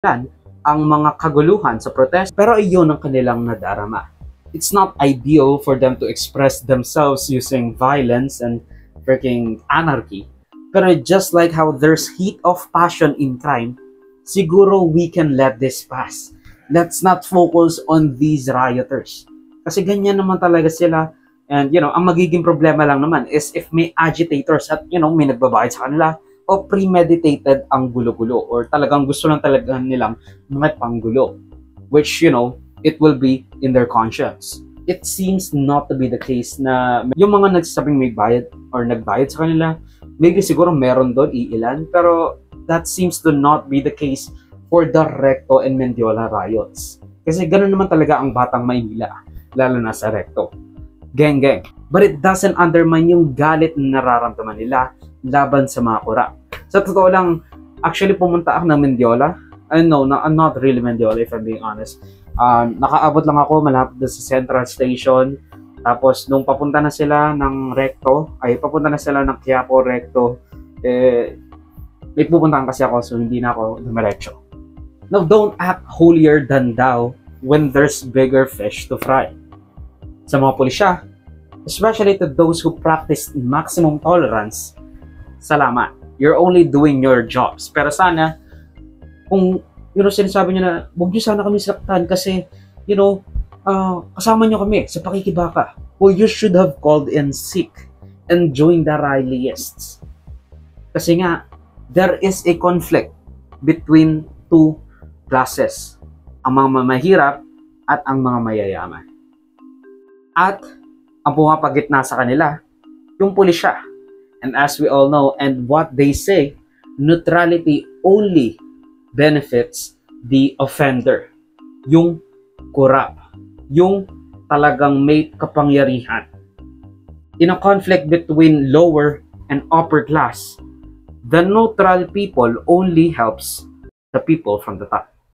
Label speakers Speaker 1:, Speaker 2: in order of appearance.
Speaker 1: ang mga kaguluhan sa protest, pero iyon ang kanilang nadarama. It's not ideal for them to express themselves using violence and freaking anarchy. Pero just like how there's heat of passion in crime, siguro we can let this pass. Let's not focus on these rioters. Kasi ganyan naman talaga sila. And ang magiging problema lang naman is if may agitators at may nagbabayad sa kanila, o premeditated ang gulo-gulo, or talagang gusto lang talaga nilang mga panggulo, which it will be in their conscience. It seems not to be the case na yung mga nagsasabing may bayad or nagbayad sa kanila, maybe siguro meron doon iilan, pero that seems to not be the case for the Recto and Mendiola riots. Kasi ganoon naman talaga ang Batang Maynila, lalo na sa Recto. Geng-geng. But it doesn't undermine yung galit na nararamdaman nila laban sa mga kurap. Sa totoo lang, actually pumunta ako ng Mendiola. No, I'm not really Mendiola if I'm being honest. Nakaabot lang ako malapit sa Central Station. Tapos nung papunta na sila ng Recto, papunta na sila ng Quiapo Recto, may pupuntahan kasi ako so hindi na ako dumiretso. Now, don't act holier than thou when there's bigger fish to fry. Sa mga pulisya, especially to those who practice maximum tolerance, salamat. You're only doing your jobs. Pero sana, kung sinasabi niyo na, huwag niyo sana kami saktan kasi, kasama niyo kami sa pakikibaka. Well, you should have called in sick and joined the rallyists. Kasi nga, there is a conflict between two classes. Ang mga mamahirap at ang mga mayayaman. At ang pumapagitna sa kanila, yung pulisya. And as we all know, and what they say, neutrality only benefits the offender. Yung korap. Yung talagang may kapangyarihan. In a conflict between lower and upper class, the neutral people only helps the people from the top.